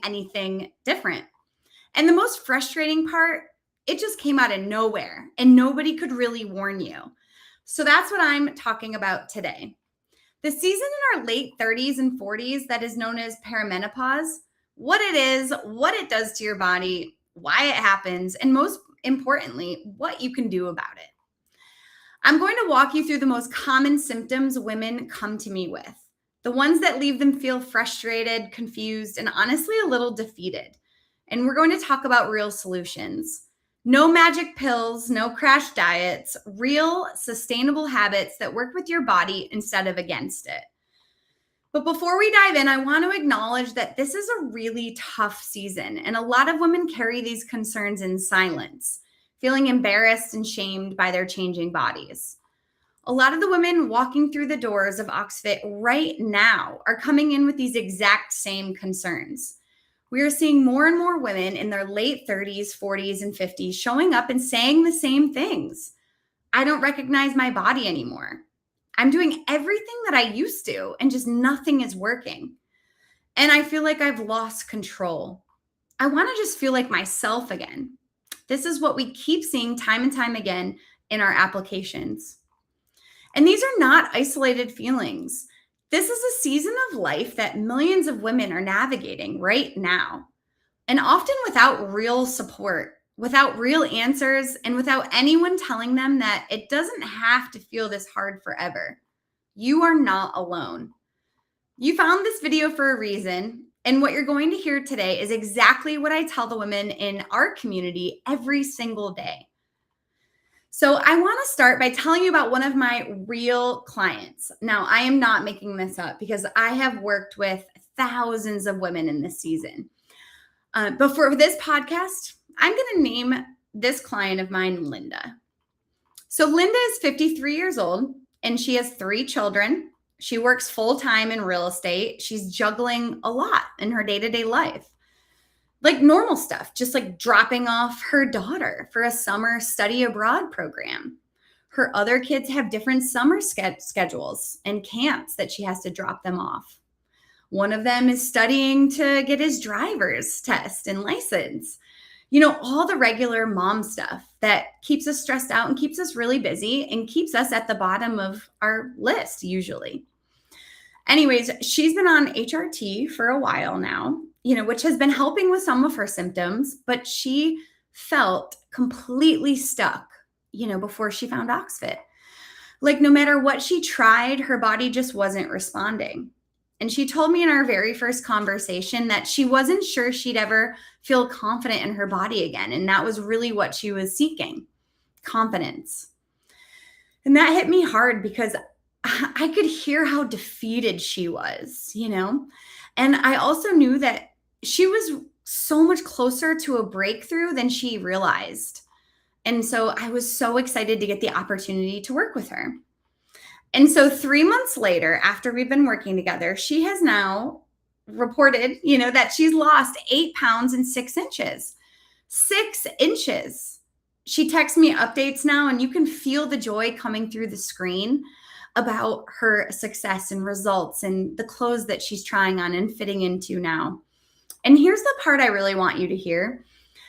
anything different. And the most frustrating part, it just came out of nowhere and nobody could really warn you. So that's what I'm talking about today. The season in our late 30s and 40s that is known as perimenopause, what it is, what it does to your body, why it happens, and most importantly, what you can do about it. I'm going to walk you through the most common symptoms women come to me with, the ones that leave them feel frustrated, confused, and honestly a little defeated. And we're going to talk about real solutions. No magic pills, no crash diets, real sustainable habits that work with your body instead of against it. But before we dive in, I want to acknowledge that this is a really tough season, and a lot of women carry these concerns in silence, feeling embarrassed and shamed by their changing bodies. A lot of the women walking through the doors of OxFit right now are coming in with these exact same concerns. We are seeing more and more women in their late 30s, 40s, and 50s showing up and saying the same things. I don't recognize my body anymore. I'm doing everything that I used to, and just nothing is working. And I feel like I've lost control. I want to just feel like myself again. This is what we keep seeing time and time again in our applications. And these are not isolated feelings. This is a season of life that millions of women are navigating right now, and often without real support, without real answers, and without anyone telling them that it doesn't have to feel this hard forever. You are not alone. You found this video for a reason, and what you're going to hear today is exactly what I tell the women in our community every single day. So I want to start by telling you about one of my real clients. Now, I am not making this up because I have worked with thousands of women in this season. But for this podcast, I'm going to name this client of mine Linda. So Linda is 53 years old and she has 3 children. She works full-time in real estate. She's juggling a lot in her day-to-day life. Like normal stuff, just like dropping off her daughter for a summer study abroad program. Her other kids have different summer schedules and camps that she has to drop them off. One of them is studying to get his driver's test and license. You know, all the regular mom stuff that keeps us stressed out and keeps us really busy and keeps us at the bottom of our list usually. Anyways, she's been on HRT for a while now, which has been helping with some of her symptoms, but she felt completely stuck, before she found OxFit. Like no matter what she tried, her body just wasn't responding. And she told me in our very first conversation that she wasn't sure she'd ever feel confident in her body again. And that was really what she was seeking, confidence. And that hit me hard because I could hear how defeated she was, And I also knew that she was so much closer to a breakthrough than she realized. And so I was so excited to get the opportunity to work with her. And so 3 months later, after we've been working together, she has now reported, that she's lost 8 pounds and 6 inches. 6 inches. She texts me updates now, and you can feel the joy coming through the screen about her success and results and the clothes that she's trying on and fitting into now. And here's the part I really want you to hear.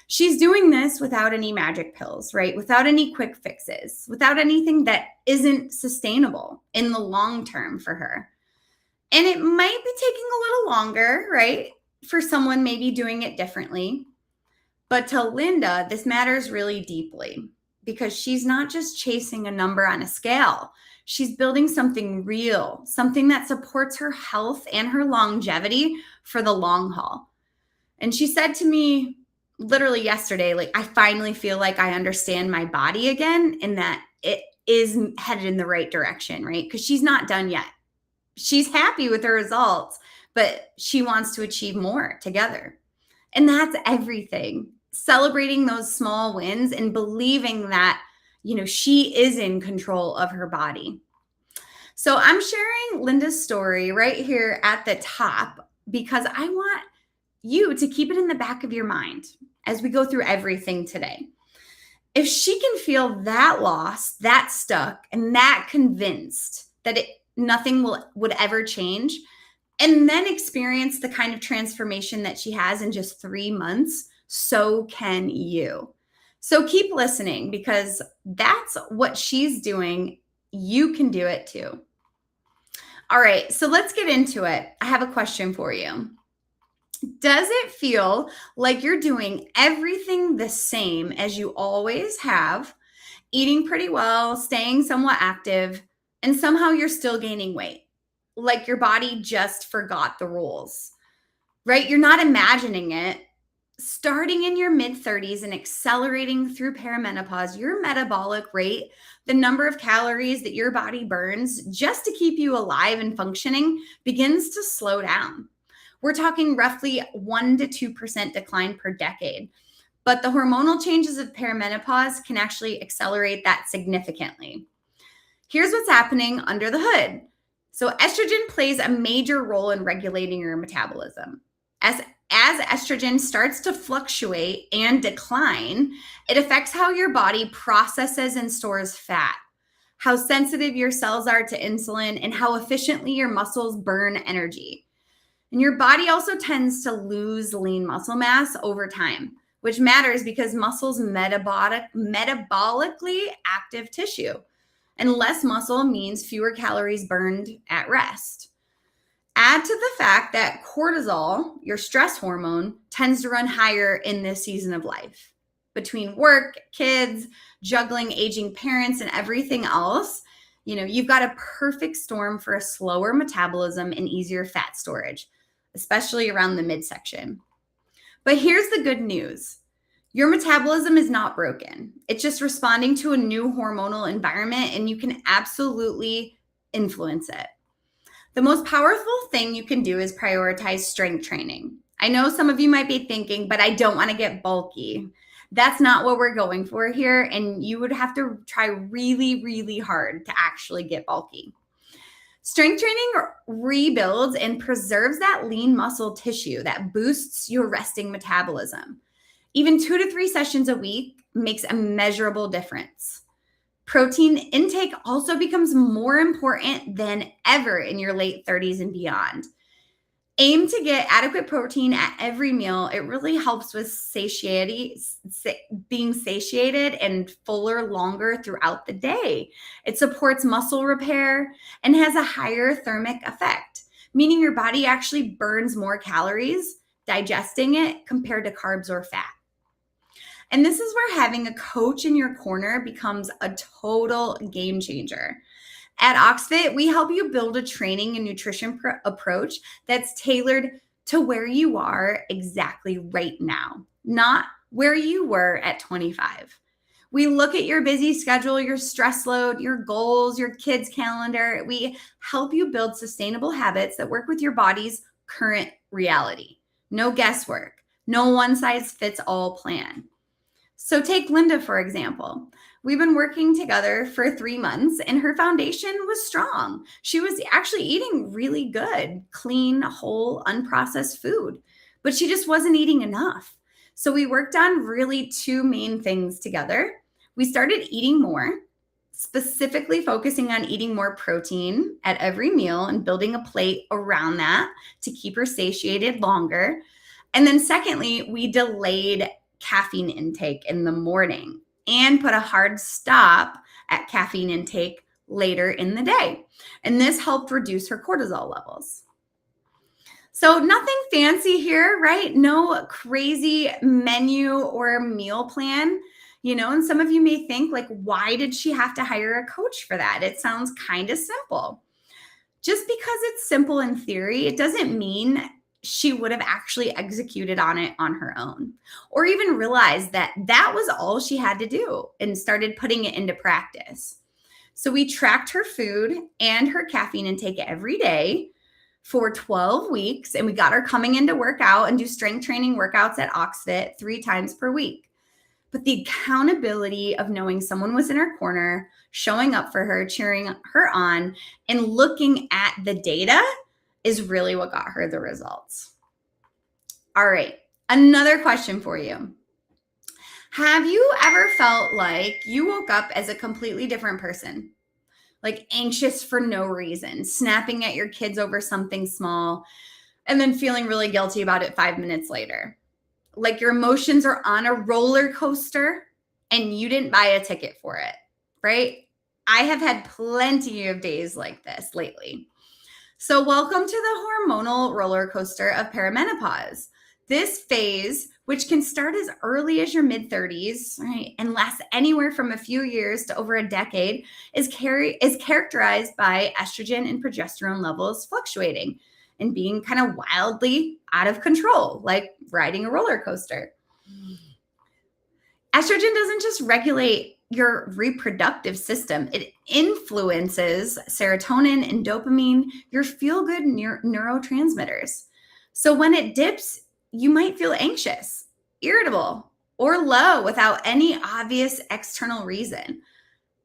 She's doing this without any magic pills, right? Without any quick fixes, without anything that isn't sustainable in the long term for her. And it might be taking a little longer, right? For someone maybe doing it differently. But to Linda, this matters really deeply because she's not just chasing a number on a scale. She's building something real, something that supports her health and her longevity for the long haul. And she said to me literally yesterday, I finally feel like I understand my body again and that it is headed in the right direction, right? Because she's not done yet. She's happy with her results, but she wants to achieve more together. And that's everything. Celebrating those small wins and believing that she is in control of her body. So I'm sharing Linda's story right here at the top because I want you to keep it in the back of your mind as we go through everything today. If she can feel that lost, that stuck, and that convinced that nothing would ever change, and then experience the kind of transformation that she has in just 3 months, so can you. So keep listening, because that's what she's doing. You can do it too. All right, so let's get into it. I have a question for you. Does it feel like you're doing everything the same as you always have, eating pretty well, staying somewhat active, and somehow you're still gaining weight? Like your body just forgot the rules, right? You're not imagining it. Starting in your mid 30s and accelerating through perimenopause, your metabolic rate, the number of calories that your body burns just to keep you alive and functioning, begins to slow down. We're talking roughly 1 to 2% decline per decade. But the hormonal changes of perimenopause can actually accelerate that significantly. Here's what's happening under the hood. So estrogen plays a major role in regulating your metabolism. As estrogen starts to fluctuate and decline, it affects how your body processes and stores fat, how sensitive your cells are to insulin, and how efficiently your muscles burn energy. And your body also tends to lose lean muscle mass over time, which matters because muscle's metabolically active tissue. And less muscle means fewer calories burned at rest. Add to the fact that cortisol, your stress hormone, tends to run higher in this season of life. Between work, kids, juggling aging parents, and everything else, you've got a perfect storm for a slower metabolism and easier fat storage, especially around the midsection. But here's the good news. Your metabolism is not broken. It's just responding to a new hormonal environment, and you can absolutely influence it. The most powerful thing you can do is prioritize strength training. I know some of you might be thinking, but I don't want to get bulky. That's not what we're going for here, and you would have to try really, really hard to actually get bulky. Strength training rebuilds and preserves that lean muscle tissue that boosts your resting metabolism. Even 2 to 3 sessions a week makes a measurable difference. Protein intake also becomes more important than ever in your late 30s and beyond. Aim to get adequate protein at every meal. It really helps with being satiated and fuller longer throughout the day. It supports muscle repair and has a higher thermic effect, meaning your body actually burns more calories digesting it compared to carbs or fat. And this is where having a coach in your corner becomes a total game changer. At OxFit, we help you build a training and nutrition approach that's tailored to where you are exactly right now, not where you were at 25. We look at your busy schedule, your stress load, your goals, your kids' calendar. We help you build sustainable habits that work with your body's current reality. No guesswork, no one-size-fits-all plan. So take Linda, for example. We've been working together for 3 months and her foundation was strong. She was actually eating really good, clean, whole, unprocessed food, but she just wasn't eating enough. So we worked on really 2 main things together. We started eating more, specifically focusing on eating more protein at every meal and building a plate around that to keep her satiated longer. And then secondly, we delayed caffeine intake in the morning and put a hard stop at caffeine intake later in the day. And this helped reduce her cortisol levels. So nothing fancy here, right? No crazy menu or meal plan, and some of you may think, like, why did she have to hire a coach for that? It sounds kind of simple. Just because it's simple in theory, it doesn't mean she would have actually executed on it on her own, or even realized that that was all she had to do and started putting it into practice. So we tracked her food and her caffeine intake every day for 12 weeks, and we got her coming in to work out and do strength training workouts at OxFit 3 times per week. But the accountability of knowing someone was in her corner, showing up for her, cheering her on, and looking at the data is really what got her the results. All right, another question for you. Have you ever felt like you woke up as a completely different person? like anxious for no reason, snapping at your kids over something small, and then feeling really guilty about it 5 minutes later. Like your emotions are on a roller coaster and you didn't buy a ticket for it, right? I have had plenty of days like this lately. So, welcome to the hormonal roller coaster of perimenopause. This phase, which can start as early as your mid 30s, right, and last anywhere from a few years to over a decade, is characterized by estrogen and progesterone levels fluctuating and being kind of wildly out of control, like riding a roller coaster. Estrogen doesn't just regulate your reproductive system, it influences serotonin and dopamine, your feel-good neurotransmitters. So when it dips, you might feel anxious, irritable, or low without any obvious external reason.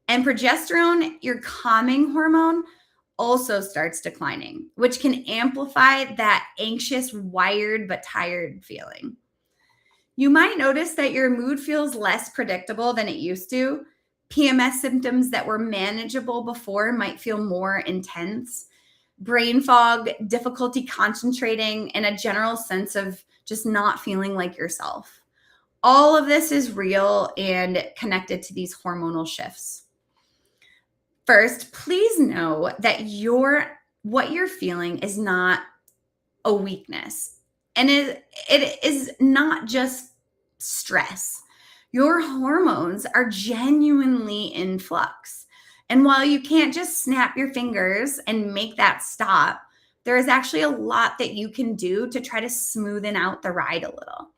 And progesterone, your calming hormone, also starts declining, which can amplify that anxious, wired, but tired feeling. You might notice that your mood feels less predictable than it used to. PMS symptoms that were manageable before might feel more intense. Brain fog, difficulty concentrating, and a general sense of just not feeling like yourself. All of this is real and connected to these hormonal shifts. First, please know that what you're feeling is not a weakness. And it is not just stress. Your hormones are genuinely in flux. And while you can't just snap your fingers and make that stop, there is actually a lot that you can do to try to smoothen out the ride a little.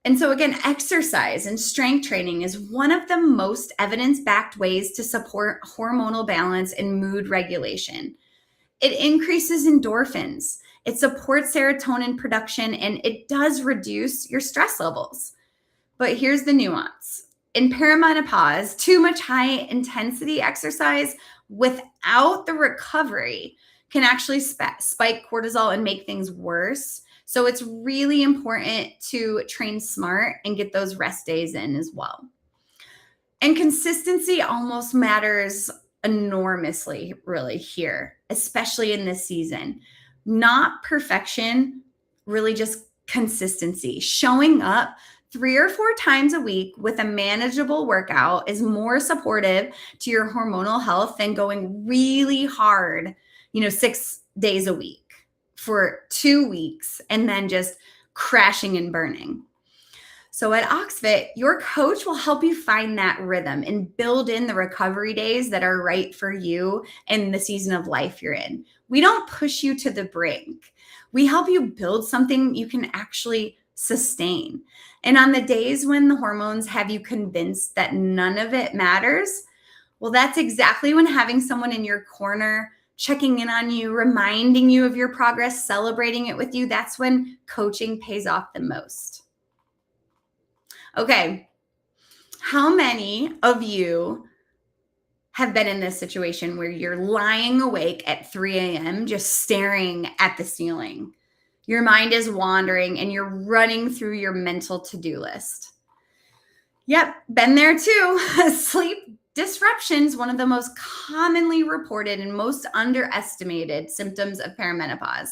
And so again, exercise and strength training is one of the most evidence-backed ways to support hormonal balance and mood regulation. It increases endorphins, it supports serotonin production, and it does reduce your stress levels. But here's the nuance. In perimenopause, too much high-intensity exercise without the recovery can actually spike cortisol and make things worse. So it's really important to train smart and get those rest days in as well. And consistency almost matters enormously, really, here, especially in this season. Not perfection, really just consistency. Showing up 3 or 4 times a week with a manageable workout is more supportive to your hormonal health than going really hard, 6 days a week for 2 weeks and then just crashing and burning. So at OxFit, your coach will help you find that rhythm and build in the recovery days that are right for you and the season of life you're in. We don't push you to the brink. We help you build something you can actually sustain. And on the days when the hormones have you convinced that none of it matters, well, that's exactly when having someone in your corner, checking in on you, reminding you of your progress, celebrating it with you, that's when coaching pays off the most. Okay, how many of you have been in this situation where you're lying awake at 3 a.m. just staring at the ceiling? Your mind is wandering and you're running through your mental to-do list. Yep, been there too. Sleep disruptions, one of the most commonly reported and most underestimated symptoms of perimenopause.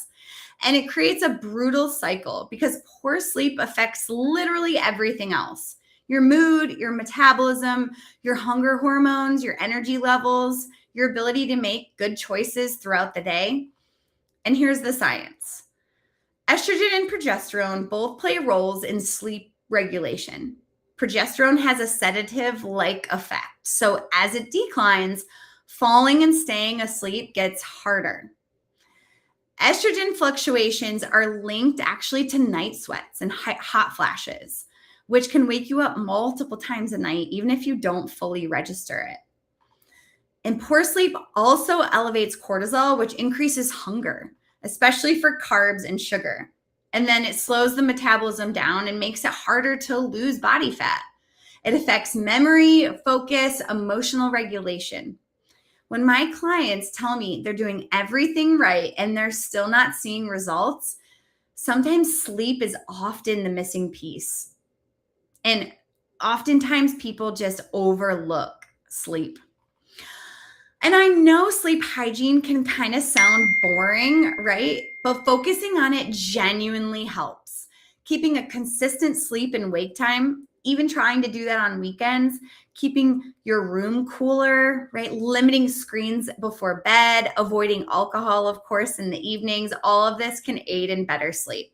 And it creates a brutal cycle because poor sleep affects literally everything else. Your mood, your metabolism, your hunger hormones, your energy levels, your ability to make good choices throughout the day. And here's the science. Estrogen and progesterone both play roles in sleep regulation. Progesterone has a sedative-like effect. So as it declines, falling and staying asleep gets harder. Estrogen fluctuations are linked actually to night sweats and hot flashes, which can wake you up multiple times a night, even if you don't fully register it. And poor sleep also elevates cortisol, which increases hunger, especially for carbs and sugar. And then it slows the metabolism down and makes it harder to lose body fat. It affects memory, focus, emotional regulation. When my clients tell me they're doing everything right and they're still not seeing results, sometimes sleep is often the missing piece. And oftentimes people just overlook sleep. And I know sleep hygiene can kind of sound boring, right? But focusing on it genuinely helps. Keeping a consistent sleep and wake time, even trying to do that on weekends, keeping your room cooler, right? Limiting screens before bed, avoiding alcohol, of course, in the evenings, all of this can aid in better sleep.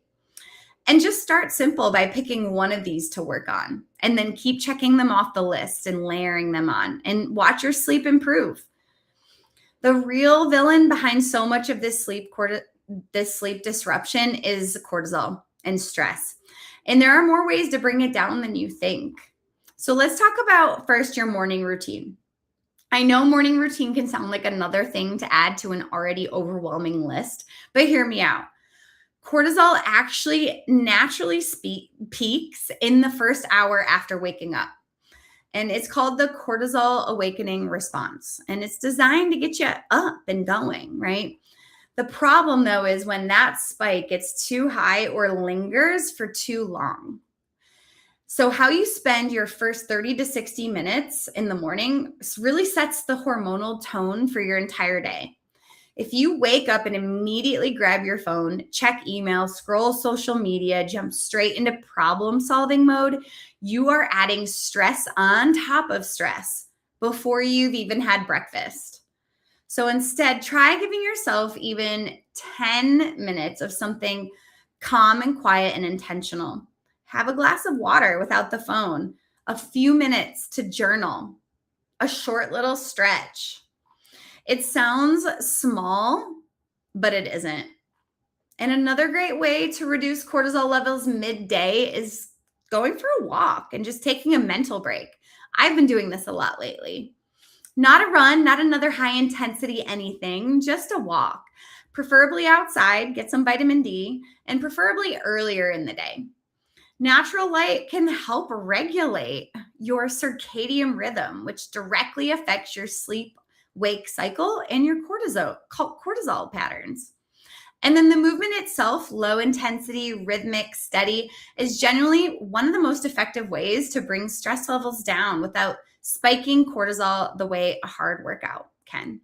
And just start simple by picking one of these to work on, and then keep checking them off the list and layering them on, and watch your sleep improve. The real villain behind so much of this sleep disruption is cortisol and stress. And there are more ways to bring it down than you think. So let's talk about first your morning routine. I know morning routine can sound like another thing to add to an already overwhelming list, but hear me out. Cortisol actually naturally peaks in the first hour after waking up. And it's called the cortisol awakening response. And it's designed to get you up and going, right? The problem, though, is when that spike gets too high or lingers for too long. So how you spend your first 30 to 60 minutes in the morning really sets the hormonal tone for your entire day. If you wake up and immediately grab your phone, check email, scroll social media, jump straight into problem-solving mode, you are adding stress on top of stress before you've even had breakfast. So instead, try giving yourself even 10 minutes of something calm and quiet and intentional. Have a glass of water without the phone, a few minutes to journal, a short little stretch. It sounds small, but it isn't. And another great way to reduce cortisol levels midday is going for a walk and just taking a mental break. I've been doing this a lot lately. Not a run, not another high intensity anything, just a walk. Preferably outside, get some vitamin D, and preferably earlier in the day. Natural light can help regulate your circadian rhythm, which directly affects your sleep wake cycle and your cortisol patterns. And then the movement itself, low intensity, rhythmic, steady, is generally one of the most effective ways to bring stress levels down without spiking cortisol the way a hard workout can.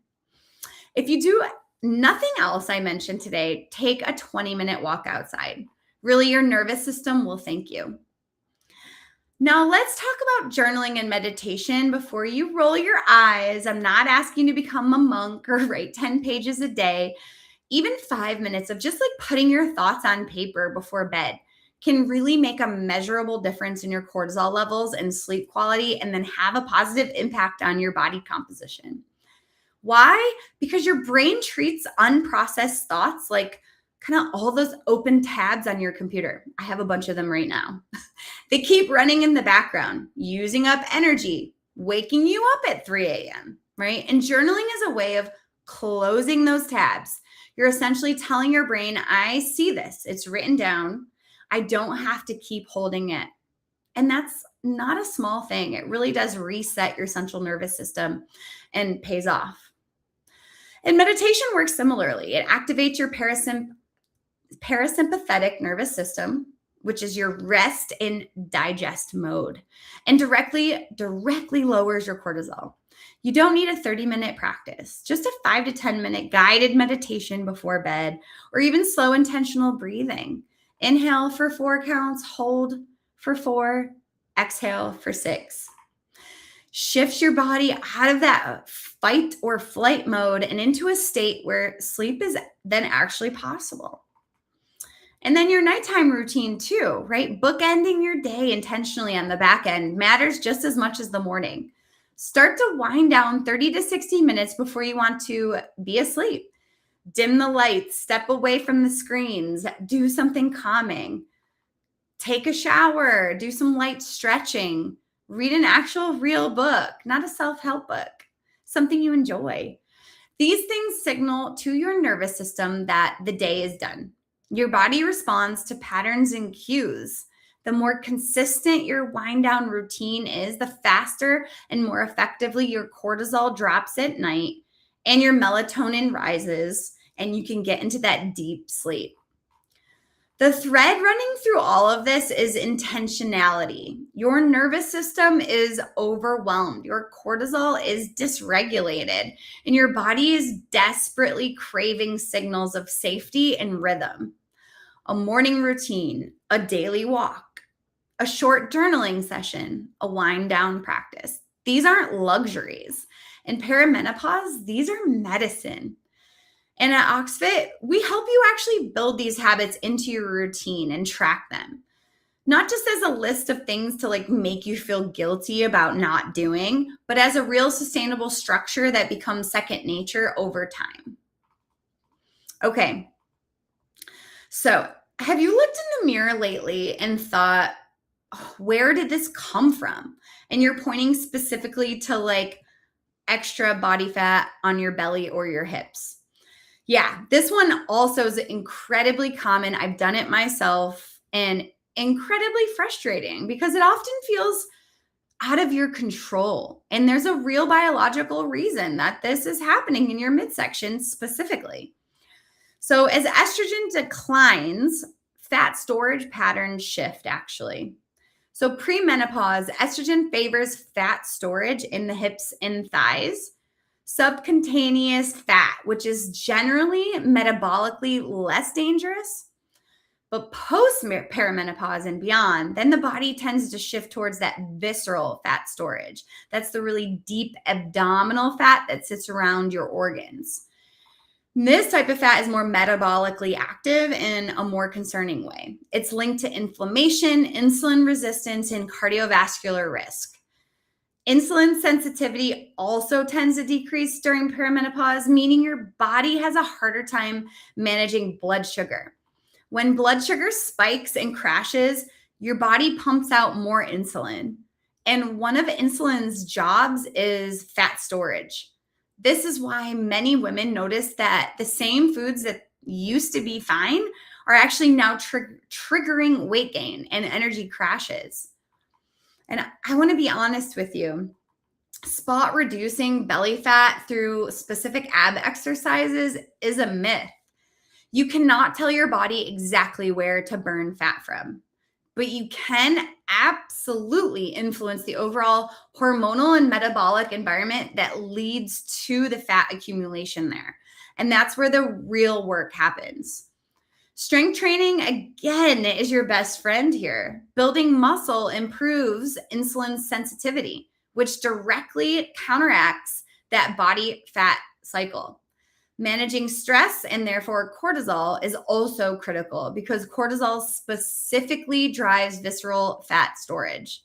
If you do nothing else I mentioned today, take a 20-minute walk outside. Really, your nervous system will thank you. Now, let's talk about journaling and meditation before you roll your eyes. I'm not asking you to become a monk or write 10 pages a day. Even 5 minutes of just like putting your thoughts on paper before bed can really make a measurable difference in your cortisol levels and sleep quality, and then have a positive impact on your body composition. Why? Because your brain treats unprocessed thoughts like kind of all those open tabs on your computer. I have a bunch of them right now. They keep running in the background, using up energy, waking you up at 3 a.m., right? And journaling is a way of closing those tabs. You're essentially telling your brain, I see this. It's written down. I don't have to keep holding it. And that's not a small thing. It really does reset your central nervous system and pays off. And meditation works similarly. It activates your parasympathetic nervous system, which is your rest and digest mode, and directly lowers your cortisol. You don't need a 30-minute practice, just a 5 to 10-minute guided meditation before bed, or even slow intentional breathing. Inhale for 4 counts, hold for 4, exhale for 6. Shifts your body out of that fight or flight mode and into a state where sleep is then actually possible. And then your nighttime routine too, right? Bookending your day intentionally on the back end matters just as much as the morning. Start to wind down 30 to 60 minutes before you want to be asleep. Dim the lights, step away from the screens, do something calming. Take a shower, do some light stretching, read an actual real book, not a self-help book, something you enjoy. These things signal to your nervous system that the day is done. Your body responds to patterns and cues. The more consistent your wind down routine is, the faster and more effectively your cortisol drops at night and your melatonin rises, and you can get into that deep sleep. The thread running through all of this is intentionality. Your nervous system is overwhelmed. Your cortisol is dysregulated, and your body is desperately craving signals of safety and rhythm. A morning routine, a daily walk, a short journaling session, a wind down practice. These aren't luxuries. In perimenopause, these are medicine. And at OxFit, we help you actually build these habits into your routine and track them. Not just as a list of things to like make you feel guilty about not doing, but as a real sustainable structure that becomes second nature over time. Okay. So, have you looked in the mirror lately and thought, oh, where did this come from? And you're pointing specifically to like extra body fat on your belly or your hips. Yeah, this one also is incredibly common. I've done it myself and incredibly frustrating because it often feels out of your control. And there's a real biological reason that this is happening in your midsection specifically. So as estrogen declines, fat storage patterns shift actually. So premenopause, estrogen favors fat storage in the hips and thighs. Subcutaneous fat, which is generally metabolically less dangerous. But post perimenopause and beyond, then the body tends to shift towards that visceral fat storage. That's the really deep abdominal fat that sits around your organs. This type of fat is more metabolically active in a more concerning way. It's linked to inflammation, insulin resistance, and cardiovascular risk. Insulin sensitivity also tends to decrease during perimenopause, meaning your body has a harder time managing blood sugar. When blood sugar spikes and crashes, your body pumps out more insulin. And one of insulin's jobs is fat storage. This is why many women notice that the same foods that used to be fine are actually now triggering weight gain and energy crashes. And I want to be honest with you. Spot reducing belly fat through specific ab exercises is a myth. You cannot tell your body exactly where to burn fat from, but you can absolutely influence the overall hormonal and metabolic environment that leads to the fat accumulation there. And that's where the real work happens. Strength training, again, is your best friend here. Building muscle improves insulin sensitivity, which directly counteracts that body fat cycle. Managing stress and therefore cortisol is also critical because cortisol specifically drives visceral fat storage.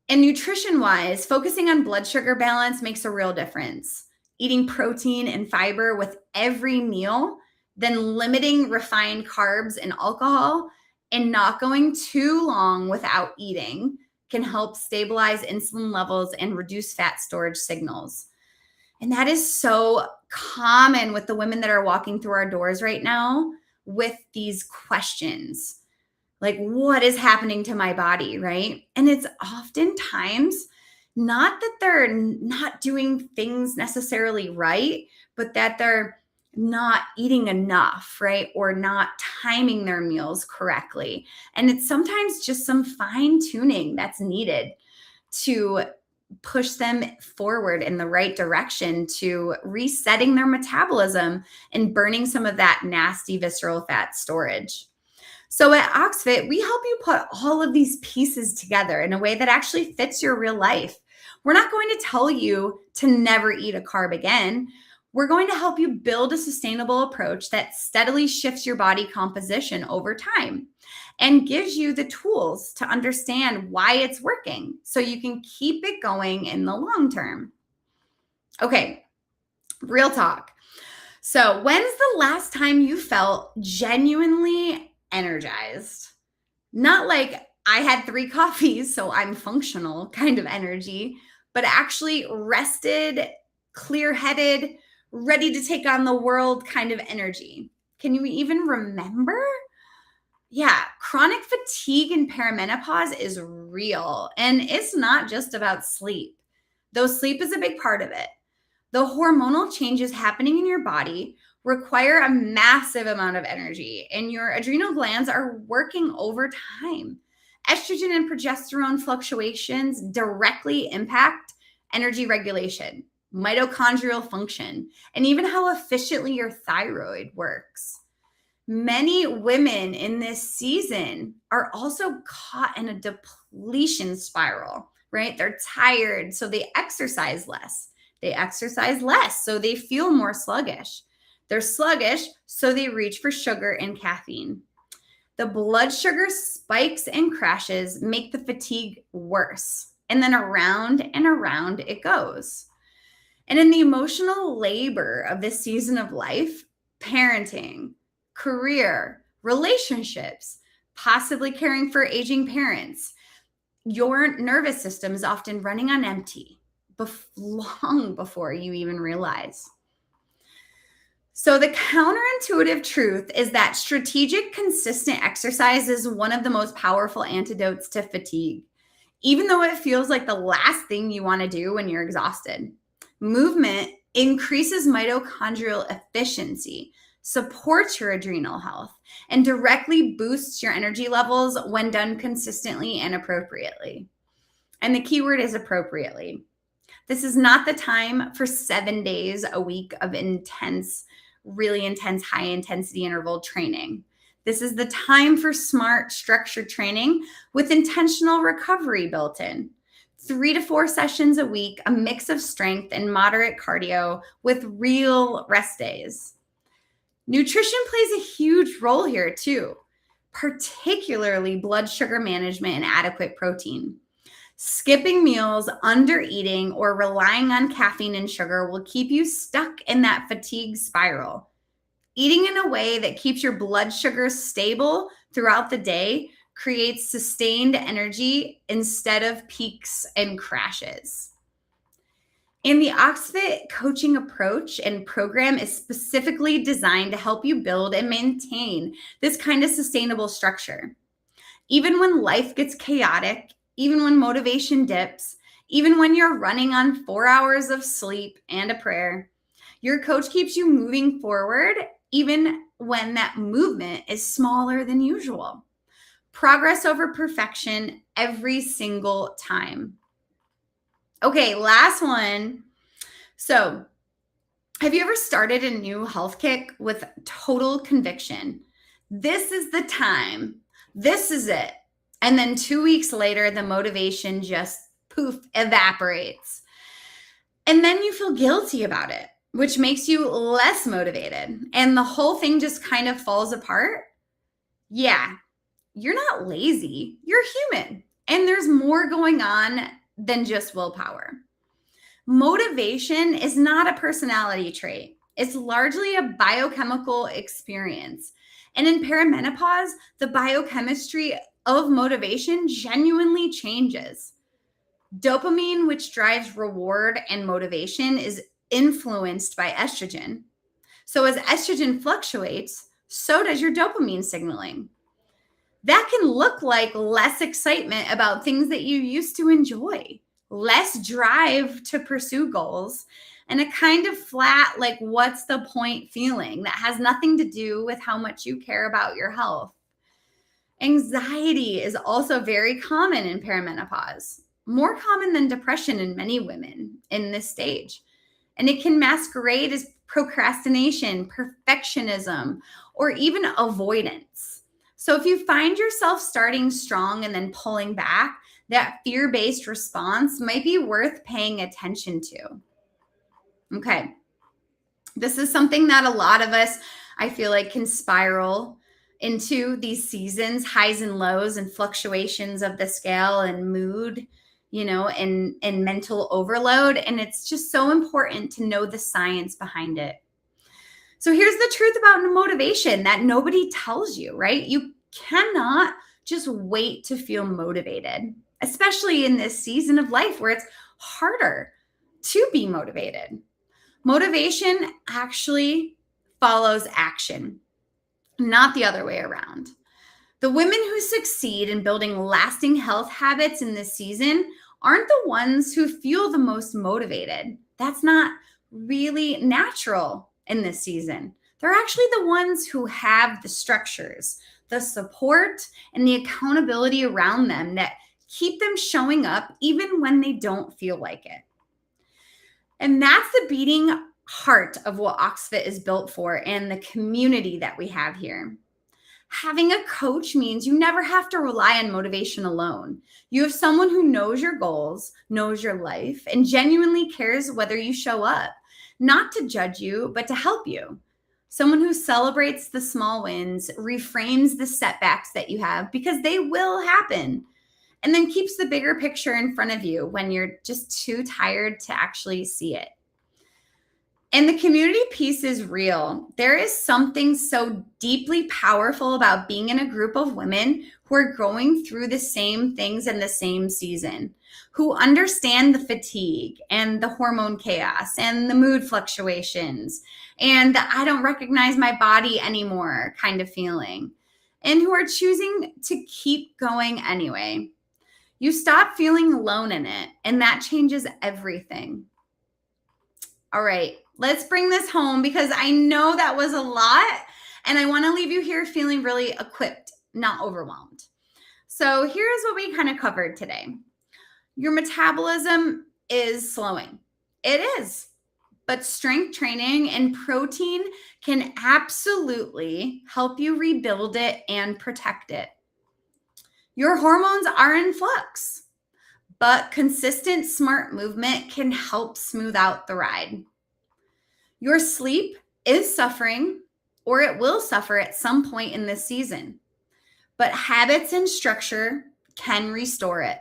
And nutrition-wise, focusing on blood sugar balance makes a real difference. Eating protein and fiber with every meal, then limiting refined carbs and alcohol, and not going too long without eating can help stabilize insulin levels and reduce fat storage signals. And that is so common with the women that are walking through our doors right now with these questions. Like, what is happening to my body, right? And it's oftentimes not that they're not doing things necessarily right, but that they're not eating enough, right? Or not timing their meals correctly. And it's sometimes just some fine tuning that's needed to push them forward in the right direction to resetting their metabolism and burning some of that nasty visceral fat storage. So at OxFit, we help you put all of these pieces together in a way that actually fits your real life. We're not going to tell you to never eat a carb again. We're going to help you build a sustainable approach that steadily shifts your body composition over time and gives you the tools to understand why it's working so you can keep it going in the long term. Okay, real talk. So, when's the last time you felt genuinely energized? Not like I had 3 coffees, so I'm functional kind of energy, but actually rested, clear-headed, ready to take on the world kind of energy. Can you even remember? Yeah, chronic fatigue in perimenopause is real, and it's not just about sleep, though sleep is a big part of it. The hormonal changes happening in your body require a massive amount of energy, and your adrenal glands are working overtime. Estrogen and progesterone fluctuations directly impact energy regulation, mitochondrial function, and even how efficiently your thyroid works. Many women in this season are also caught in a depletion spiral, right? They're tired, so they exercise less. They exercise less, so they feel more sluggish. They're sluggish, so they reach for sugar and caffeine. The blood sugar spikes and crashes make the fatigue worse. And then around and around it goes. And in the emotional labor of this season of life, parenting, career, relationships, possibly caring for aging parents, your nervous system is often running on empty long before you even realize. So the counterintuitive truth is that strategic, consistent exercise is one of the most powerful antidotes to fatigue, even though it feels like the last thing you want to do when you're exhausted. Movement increases mitochondrial efficiency, supports your adrenal health, and directly boosts your energy levels when done consistently and appropriately. And the key word is appropriately. This is not the time for 7 days a week of really intense, high intensity interval training. This is the time for smart, structured training with intentional recovery built in. 3 to 4 sessions a week, a mix of strength and moderate cardio with real rest days. Nutrition plays a huge role here too, particularly blood sugar management and adequate protein. Skipping meals, under-eating, or relying on caffeine and sugar will keep you stuck in that fatigue spiral. Eating in a way that keeps your blood sugar stable throughout the day creates sustained energy instead of peaks and crashes. And the OxFit coaching approach and program is specifically designed to help you build and maintain this kind of sustainable structure. Even when life gets chaotic, even when motivation dips, even when you're running on 4 hours of sleep and a prayer, your coach keeps you moving forward, even when that movement is smaller than usual. Progress over perfection every single time. Okay, last one. So, have you ever started a new health kick with total conviction? This is the time. This is it. And then 2 weeks later, the motivation just poof, evaporates. And then you feel guilty about it, which makes you less motivated. And the whole thing just kind of falls apart. Yeah, you're not lazy. You're human. And there's more going on than just willpower. Motivation is not a personality trait. It's largely a biochemical experience. And in perimenopause, the biochemistry of motivation genuinely changes. Dopamine, which drives reward and motivation, is influenced by estrogen. So as estrogen fluctuates, so does your dopamine signaling. That can look like less excitement about things that you used to enjoy, less drive to pursue goals, and a kind of flat, like, what's the point feeling that has nothing to do with how much you care about your health. Anxiety is also very common in perimenopause, more common than depression in many women in this stage. And it can masquerade as procrastination, perfectionism, or even avoidance. So if you find yourself starting strong and then pulling back, that fear-based response might be worth paying attention to. Okay. This is something that a lot of us, I feel like, can spiral into these seasons, highs and lows and fluctuations of the scale and mood, and mental overload. And it's just so important to know the science behind it. So here's the truth about motivation that nobody tells you, right? You cannot just wait to feel motivated, especially in this season of life where it's harder to be motivated. Motivation actually follows action, not the other way around. The women who succeed in building lasting health habits in this season aren't the ones who feel the most motivated. That's not really natural in this season. They're actually the ones who have the structures, the support, and the accountability around them that keep them showing up even when they don't feel like it. And that's the beating heart of what OxFit is built for and the community that we have here. Having a coach means you never have to rely on motivation alone. You have someone who knows your goals, knows your life, and genuinely cares whether you show up, not to judge you, but to help you. Someone who celebrates the small wins, reframes the setbacks that you have because they will happen, and then keeps the bigger picture in front of you when you're just too tired to actually see it. And the community piece is real. There is something so deeply powerful about being in a group of women who are going through the same things in the same season, who understand the fatigue and the hormone chaos and the mood fluctuations and the I don't recognize my body anymore kind of feeling, and who are choosing to keep going anyway. You stop feeling alone in it, and that changes everything. All right, let's bring this home because I know that was a lot, and I want to leave you here feeling really equipped, not overwhelmed. So here's what we kind of covered today. Your metabolism is slowing. It is, but strength training and protein can absolutely help you rebuild it and protect it. Your hormones are in flux, but consistent, smart movement can help smooth out the ride. Your sleep is suffering, or it will suffer at some point in this season, but habits and structure can restore it.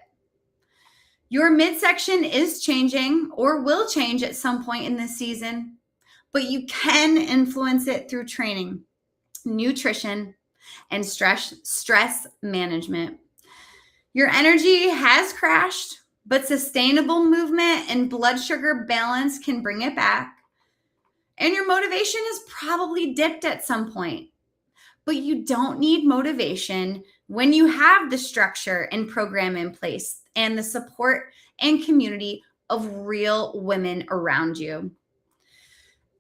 Your midsection is changing or will change at some point in this season, but you can influence it through training, nutrition, and stress management. Your energy has crashed, but sustainable movement and blood sugar balance can bring it back. And your motivation is probably dipped at some point, but you don't need motivation when you have the structure and program in place and the support and community of real women around you.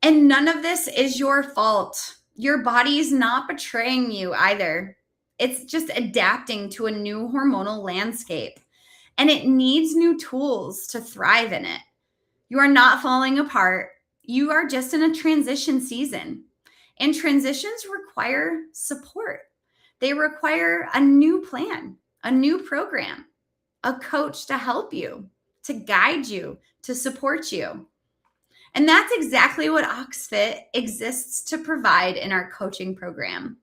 And none of this is your fault. Your body is not betraying you either. It's just adapting to a new hormonal landscape, and it needs new tools to thrive in it. You are not falling apart. You are just in a transition season, and transitions require support. They require a new plan, a new program, a coach to help you, to guide you, to support you. And that's exactly what OxFit exists to provide in our coaching program.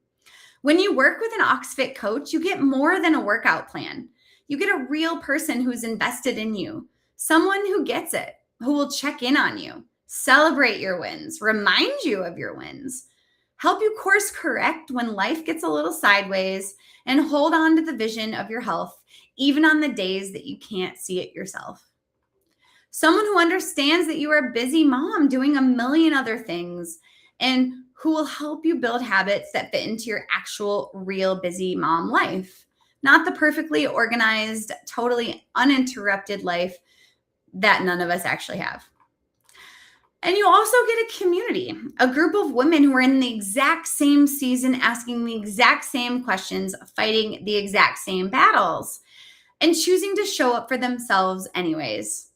When you work with an OxFit coach, you get more than a workout plan. You get a real person who's invested in you, someone who gets it, who will check in on you, celebrate your wins, remind you of your wins, help you course correct when life gets a little sideways, and hold on to the vision of your health, even on the days that you can't see it yourself. Someone who understands that you are a busy mom doing a million other things, and who will help you build habits that fit into your actual real busy mom life, not the perfectly organized, totally uninterrupted life that none of us actually have. And you also get a community, a group of women who are in the exact same season, asking the exact same questions, fighting the exact same battles, and choosing to show up for themselves anyways.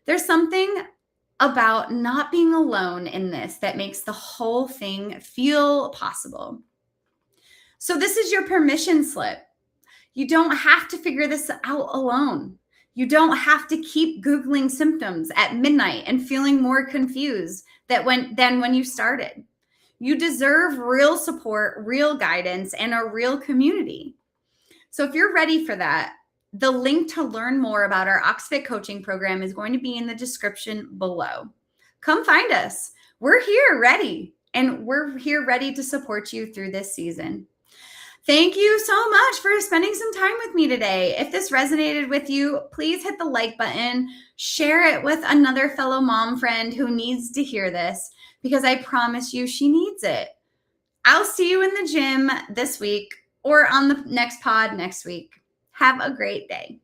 There's something about not being alone in this that makes the whole thing feel possible. So this is your permission slip. You don't have to figure this out alone. You don't have to keep Googling symptoms at midnight and feeling more confused than when you started. You deserve real support, real guidance, and a real community. So if you're ready for that, the link to learn more about our OxFit coaching program is going to be in the description below. Come find us. We're here ready, and we're here ready to support you through this season. Thank you so much for spending some time with me today. If this resonated with you, please hit the like button, share it with another fellow mom friend who needs to hear this, because I promise you she needs it. I'll see you in the gym this week or on the next pod next week. Have a great day.